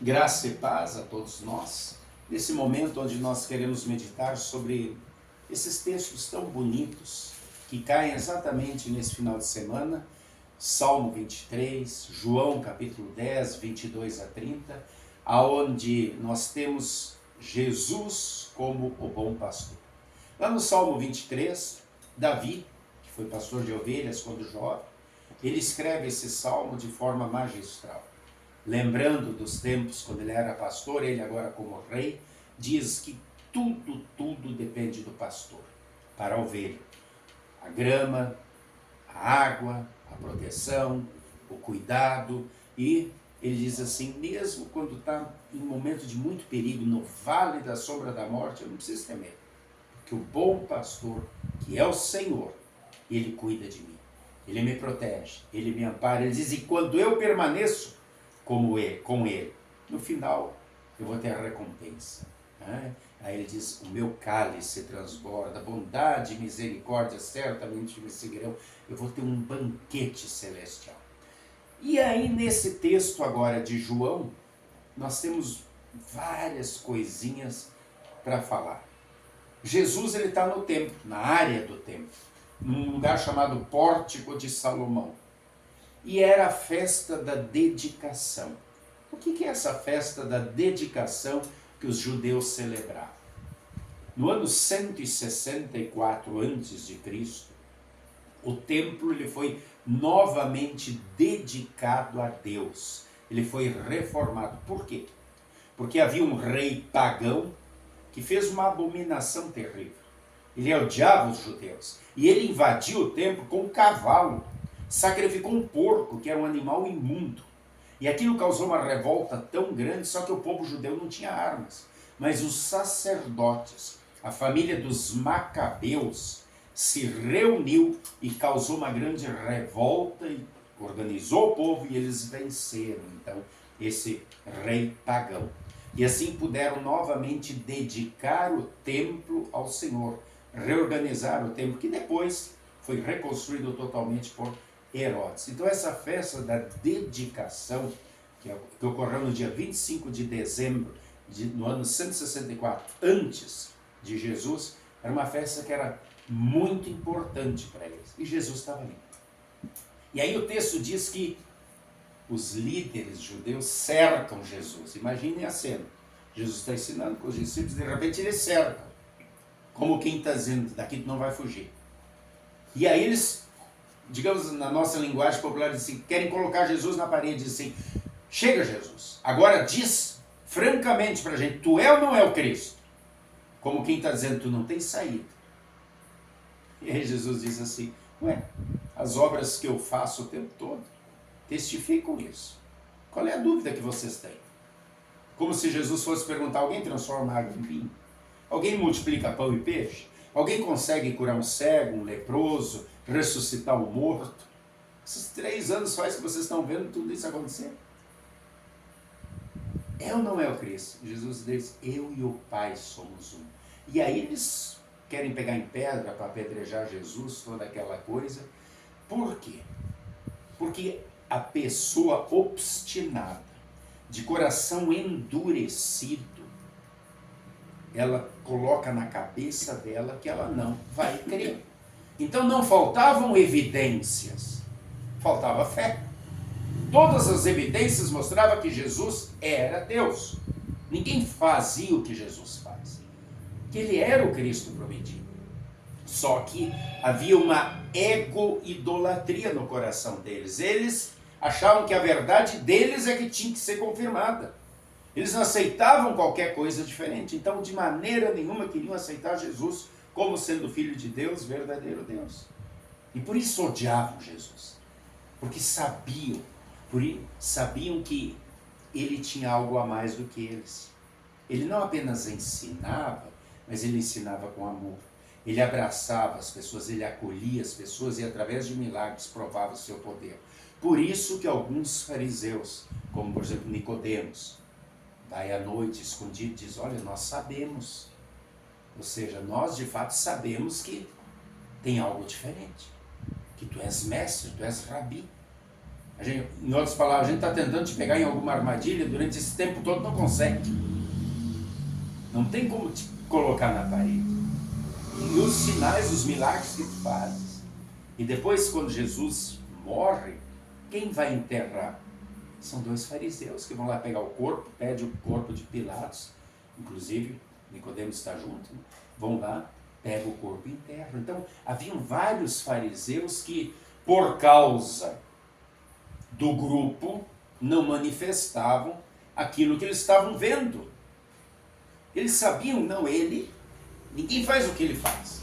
Graça e paz a todos nós, nesse momento onde nós queremos meditar sobre esses textos tão bonitos que caem exatamente nesse final de semana, Salmo 23, João capítulo 10, 22 a 30, aonde nós temos Jesus como o bom pastor. Lá no Salmo 23, Davi, que foi pastor de ovelhas quando jovem, ele escreve esse salmo de forma magistral. Lembrando dos tempos quando ele era pastor, ele agora como rei, diz que tudo depende do pastor para a ovelha. A grama, a água, a proteção, o cuidado. E ele diz assim, mesmo quando está em um momento de muito perigo, no vale da sombra da morte, eu não preciso temer. Porque o bom pastor, que é o Senhor, ele cuida de mim. Ele me protege, ele me ampara. Ele diz, e quando eu permaneço com ele, no final eu vou ter a recompensa. Né? Aí ele diz, o meu cálice transborda, bondade e misericórdia certamente me seguirão. Eu vou ter um banquete celestial. E aí nesse texto agora de João, nós temos várias coisinhas para falar. Jesus ele está no templo, na área do templo, num lugar chamado Pórtico de Salomão. E era a festa da dedicação. O que é essa festa da dedicação que os judeus celebravam? No ano 164 a.C., o templo ele foi novamente dedicado a Deus. Ele foi reformado. Por quê? Porque havia um rei pagão que fez uma abominação terrível. Ele odiava os judeus. E ele invadiu o templo com um cavalo. Sacrificou um porco, que era um animal imundo. E aquilo causou uma revolta tão grande, só que o povo judeu não tinha armas. Mas os sacerdotes, a família dos Macabeus, se reuniu e causou uma grande revolta e organizou o povo e eles venceram, então, esse rei pagão. E assim puderam novamente dedicar o templo ao Senhor, reorganizar o templo, que depois foi reconstruído totalmente por Herodes. Então essa festa da dedicação, que ocorreu no dia 25 de dezembro, no ano 164, antes de Jesus, era uma festa que era muito importante para eles. E Jesus estava ali. E aí o texto diz que os líderes judeus cercam Jesus. Imaginem a cena. Jesus está ensinando com os discípulos, de repente eles cercam. Como quem está dizendo, daqui tu não vai fugir. E aí eles, digamos na nossa linguagem popular, assim, querem colocar Jesus na parede, assim, chega Jesus, agora diz francamente para a gente, tu é ou não é o Cristo? Como quem está dizendo, tu não tem saída. E aí Jesus diz assim, ué, as obras que eu faço o tempo todo testificam isso. Qual é a dúvida que vocês têm? Como se Jesus fosse perguntar, alguém transforma água em vinho? Alguém multiplica pão e peixe? Alguém consegue curar um cego, um leproso, ressuscitar um morto? Esses 3 anos faz que vocês estão vendo tudo isso acontecer. É ou não é o Cristo? Jesus diz, eu e o Pai somos um. E aí eles querem pegar em pedra para apedrejar Jesus, toda aquela coisa. Por quê? Porque a pessoa obstinada, de coração endurecido, ela coloca na cabeça dela que ela não vai crer. Então não faltavam evidências, faltava fé. Todas as evidências mostravam que Jesus era Deus. Ninguém fazia o que Jesus faz. Que ele era o Cristo prometido. Só que havia uma ego-idolatria no coração deles. Eles achavam que a verdade deles é que tinha que ser confirmada. Eles não aceitavam qualquer coisa diferente. Então, de maneira nenhuma, queriam aceitar Jesus como sendo Filho de Deus, verdadeiro Deus. E por isso odiavam Jesus. Porque sabiam que ele tinha algo a mais do que eles. Ele não apenas ensinava, mas ele ensinava com amor. Ele abraçava as pessoas, ele acolhia as pessoas e através de milagres provava o seu poder. Por isso que alguns fariseus, como por exemplo Nicodemos, vai à noite escondido e diz, olha, nós sabemos. Ou seja, nós de fato sabemos que tem algo diferente. Que tu és mestre, tu és rabi. Em outras palavras, a gente está tentando te pegar em alguma armadilha, durante esse tempo todo não consegue. Não tem como te colocar na parede. E os sinais, os milagres que tu fazes. E depois, quando Jesus morre, quem vai enterrar? São 2 fariseus que vão lá pegar o corpo, pede o corpo de Pilatos, inclusive Nicodemos está junto, né? Vão lá, pega o corpo e enterram. Então, haviam vários fariseus que, por causa do grupo, não manifestavam aquilo que eles estavam vendo. Eles sabiam, não, ninguém faz o que ele faz.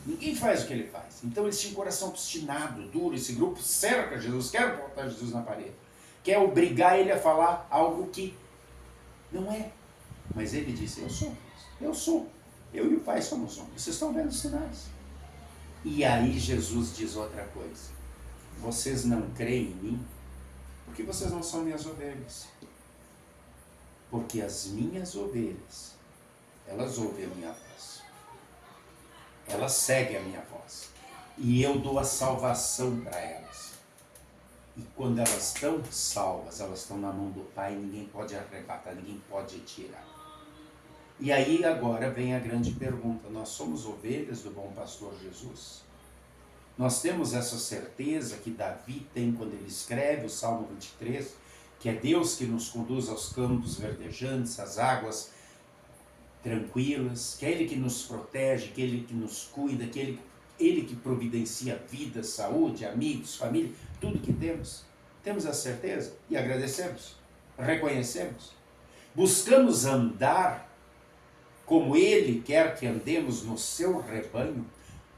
Ninguém faz o que ele faz. Então eles tinham um coração obstinado, duro. Esse grupo cerca Jesus, quer botar Jesus na parede. Quer obrigar ele a falar algo que não é. Mas ele disse, eu sou. Eu e o Pai somos um. Vocês estão vendo os sinais. E aí Jesus diz outra coisa. Vocês não creem em mim porque vocês não são minhas ovelhas. Porque as minhas ovelhas, elas ouvem a minha voz. Elas seguem a minha voz. E eu dou a salvação para elas. E quando elas estão salvas, elas estão na mão do Pai, ninguém pode arrebatar, ninguém pode tirar. E aí agora vem a grande pergunta, nós somos ovelhas do bom pastor Jesus? Nós temos essa certeza que Davi tem quando ele escreve o Salmo 23, que é Deus que nos conduz aos campos verdejantes, às águas tranquilas, que é Ele que nos protege, que é Ele que nos cuida, que é Ele que providencia vida, saúde, amigos, família, tudo que temos. Temos a certeza e agradecemos, reconhecemos. Buscamos andar como Ele quer que andemos no seu rebanho,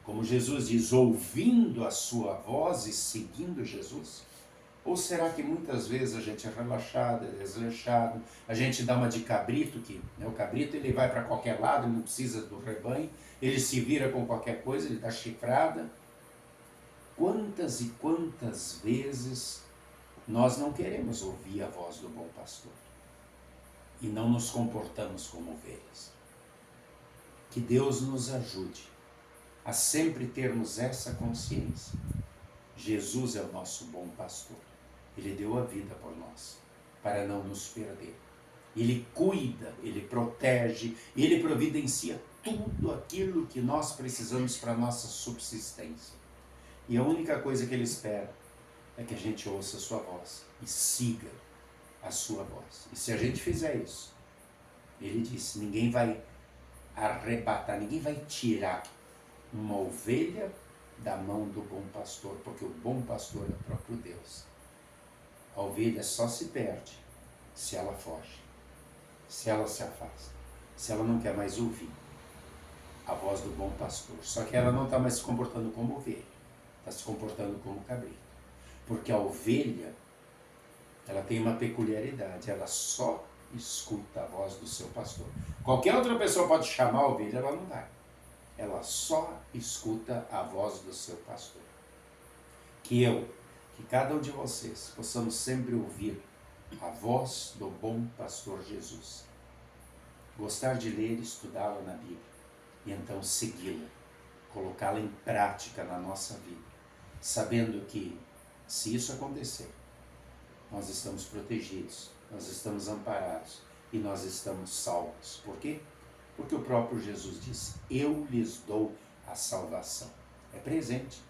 como Jesus diz, ouvindo a sua voz e seguindo Jesus? Ou será que muitas vezes a gente é relaxado, é desleixado, a gente dá uma de cabrito, o cabrito ele vai para qualquer lado, ele não precisa do rebanho, ele se vira com qualquer coisa, ele está chifrada. Quantas e quantas vezes nós não queremos ouvir a voz do bom pastor e não nos comportamos como ovelhas? Que Deus nos ajude a sempre termos essa consciência. Jesus é o nosso bom pastor. Ele deu a vida por nós, para não nos perder. Ele cuida, Ele protege, Ele providencia tudo aquilo que nós precisamos para a nossa subsistência. E a única coisa que Ele espera é que a gente ouça a sua voz e siga a sua voz. E se a gente fizer isso, Ele disse, ninguém vai arrebatar, ninguém vai tirar uma ovelha da mão do bom pastor, porque o bom pastor é o próprio Deus. A ovelha só se perde se ela foge, se ela se afasta, se ela não quer mais ouvir a voz do bom pastor. Só que ela não está mais se comportando como ovelha, está se comportando como cabrito. Porque a ovelha, ela tem uma peculiaridade, ela só escuta a voz do seu pastor. Qualquer outra pessoa pode chamar a ovelha, ela não vai. Ela só escuta a voz do seu pastor. Que cada um de vocês possamos sempre ouvir a voz do bom pastor Jesus. Gostar de ler e estudá-la na Bíblia. E então segui-la, colocá-la em prática na nossa vida. Sabendo que, se isso acontecer, nós estamos protegidos, nós estamos amparados e nós estamos salvos. Por quê? Porque o próprio Jesus disse, eu lhes dou a salvação. É presente.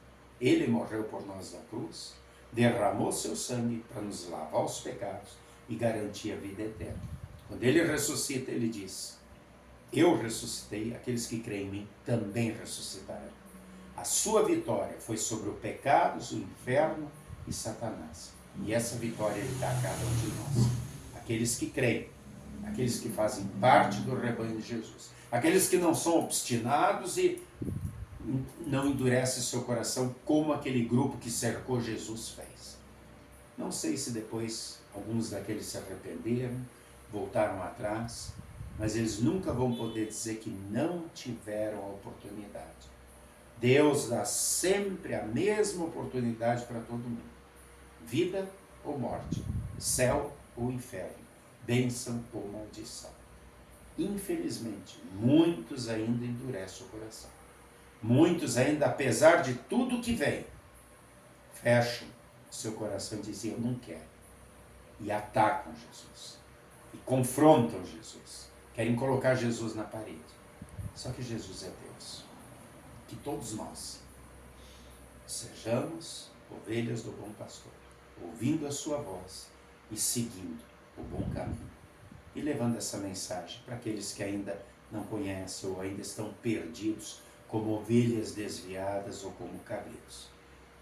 Ele morreu por nós na cruz, derramou seu sangue para nos lavar os pecados e garantir a vida eterna. Quando ele ressuscita, ele diz, eu ressuscitei, aqueles que creem em mim também ressuscitarão. A sua vitória foi sobre o pecado, o inferno e Satanás. E essa vitória ele dá a cada um de nós. Aqueles que creem, aqueles que fazem parte do rebanho de Jesus, aqueles que não são obstinados e não endurecem seu coração como aquele grupo que cercou Jesus fez. Não sei se depois alguns daqueles se arrependeram, voltaram atrás, mas eles nunca vão poder dizer que não tiveram a oportunidade. Deus dá sempre a mesma oportunidade para todo mundo. Vida ou morte, céu ou inferno, bênção ou maldição. Infelizmente, muitos ainda endurecem o coração. Muitos ainda, apesar de tudo que vem, fecham seu coração dizia, eu não quero. E atacam Jesus. E confrontam Jesus. Querem colocar Jesus na parede. Só que Jesus é Deus. Que todos nós sejamos ovelhas do bom pastor, ouvindo a sua voz e seguindo o bom caminho. E levando essa mensagem para aqueles que ainda não conhecem ou ainda estão perdidos, como ovelhas desviadas ou como cabritos.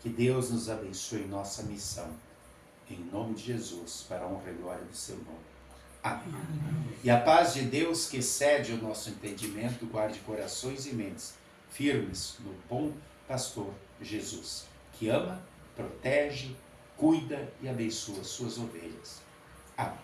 Que Deus nos abençoe em nossa missão. Em nome de Jesus, para a honra e glória do seu nome. Amém. E a paz de Deus, que excede o nosso entendimento, guarde corações e mentes firmes no bom pastor Jesus, que ama, protege, cuida e abençoa suas ovelhas. Amém.